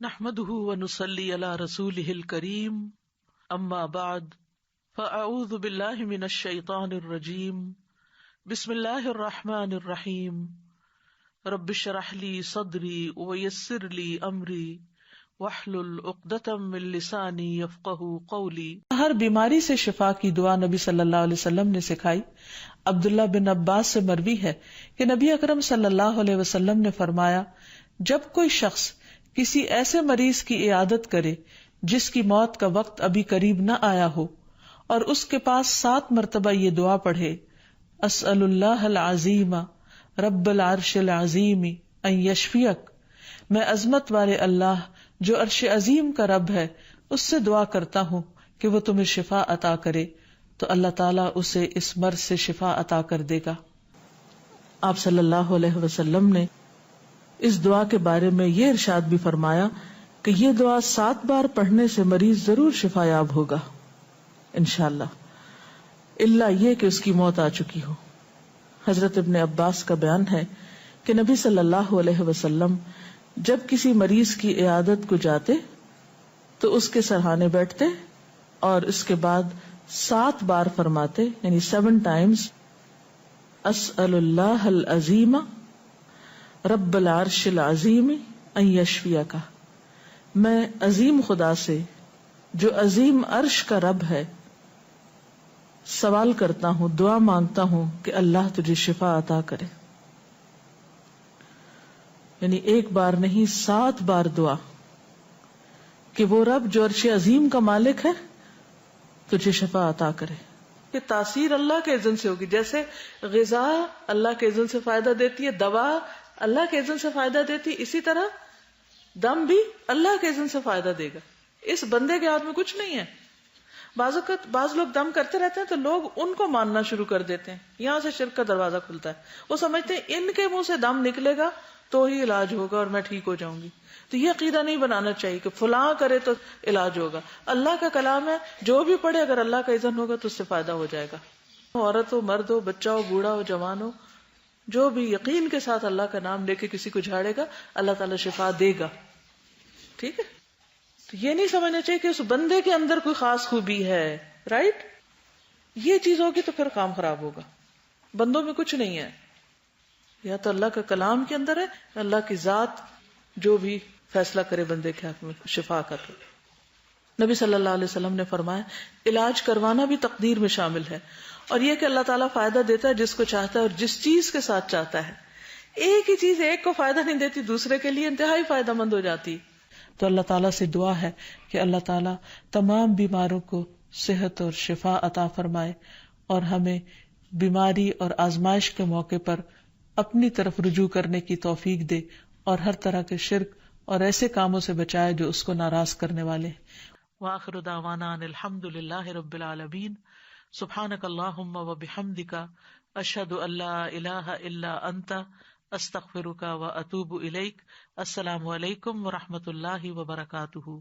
نحمده ونصلي على رسوله الكريم اما بعد فاعوذ بالله من الشيطان الرجيم بسم الله الرحمن الرحيم رب اشرح لي صدري ويسر لي امري واحلل عقدة من لساني يفقهوا قولي۔ ہر بیماری سے شفا کی دعا نبی صلی اللہ علیہ وسلم نے سکھائی۔ عبداللہ بن عباس سے مروی ہے کہ نبی اکرم صلی اللہ علیہ وسلم نے فرمایا، جب کوئی شخص کسی ایسے مریض کی عیادت کرے جس کی موت کا وقت ابھی قریب نہ آیا ہو اور اس کے پاس 7 مرتبہ یہ دعا پڑھے، اسأل اللہ العظیم رب العرش العظیم ان یشفیک، میں عظمت والے اللہ جو عرش عظیم کا رب ہے اس سے دعا کرتا ہوں کہ وہ تمہیں شفا عطا کرے، تو اللہ تعالیٰ اسے اس مرض سے شفا عطا کر دے گا۔ آپ صلی اللہ علیہ وسلم نے اس دعا کے بارے میں یہ ارشاد بھی فرمایا کہ یہ دعا 7 بار پڑھنے سے مریض ضرور شفا یاب ہوگا انشاءاللہ، الا یہ کہ اس کی موت آ چکی ہو۔ حضرت ابن عباس کا بیان ہے کہ نبی صلی اللہ علیہ وسلم جب کسی مریض کی عیادت کو جاتے تو اس کے سرہانے بیٹھتے اور اس کے بعد 7 بار فرماتے، یعنی 7 times، اسأل اللہ العظیم رب العرش العظیم ان یشفیک، میں عظیم خدا سے جو عظیم عرش کا رب ہے سوال کرتا ہوں، دعا مانگتا ہوں کہ اللہ تجھے شفا عطا کرے۔ یعنی ایک بار نہیں 7 بار دعا کہ وہ رب جو عرش عظیم کا مالک ہے تجھے شفا عطا کرے۔ کہ تاثیر اللہ کے اذن سے ہوگی، جیسے غذا اللہ کے اذن سے فائدہ دیتی ہے، دوا اللہ کے اذن سے فائدہ دیتی، اسی طرح دم بھی اللہ کے اذن سے فائدہ دے گا۔ اس بندے کے ہاتھ میں کچھ نہیں ہے۔ بعض لوگ دم کرتے رہتے ہیں تو لوگ ان کو ماننا شروع کر دیتے ہیں، یہاں سے شرک کا دروازہ کھلتا ہے۔ وہ سمجھتے ہیں ان کے منہ سے دم نکلے گا تو ہی علاج ہوگا اور میں ٹھیک ہو جاؤں گی۔ تو یہ عقیدہ نہیں بنانا چاہیے کہ فلاں کرے تو علاج ہوگا۔ اللہ کا کلام ہے، جو بھی پڑھے اگر اللہ کا اذن ہوگا تو اس سے فائدہ ہو جائے گا۔ عورت ہو، مرد ہو، بچہ ہو، بوڑھا ہو، جوان ہو، جو بھی یقین کے ساتھ اللہ کا نام لے کے کسی کو جھاڑے گا اللہ تعالیٰ شفا دے گا۔ ٹھیک ہے، تو یہ نہیں سمجھنا چاہیے کہ اس بندے کے اندر کوئی خاص خوبی ہے، رائٹ؟ یہ چیز ہوگی تو پھر کام خراب ہوگا۔ بندوں میں کچھ نہیں ہے، یا تو اللہ کا کلام کے اندر ہے، اللہ کی ذات جو بھی فیصلہ کرے بندے کے حق میں شفا کا۔ تو نبی صلی اللہ علیہ وسلم نے فرمایا علاج کروانا بھی تقدیر میں شامل ہے، اور یہ کہ اللہ تعالیٰ فائدہ دیتا ہے جس کو چاہتا ہے اور جس چیز کے ساتھ چاہتا ہے۔ ایک ہی چیز ایک کو فائدہ نہیں دیتی، دوسرے کے لیے انتہائی فائدہ مند ہو جاتی۔ تو اللہ تعالیٰ سے دعا ہے کہ اللہ تعالیٰ تمام بیماروں کو صحت اور شفا عطا فرمائے اور ہمیں بیماری اور آزمائش کے موقع پر اپنی طرف رجوع کرنے کی توفیق دے اور ہر طرح کے شرک اور ایسے کاموں سے بچائے جو اس کو ناراض کرنے والے۔ وآخر دعوانا ان الحمد للہ رب العالمین۔ سبحانک اللہم وبحمدک، اشہد ان لا الہ الا انت، استغفرک واتوب الیک۔ السلام علیکم ورحمۃ اللہ وبرکاتہ۔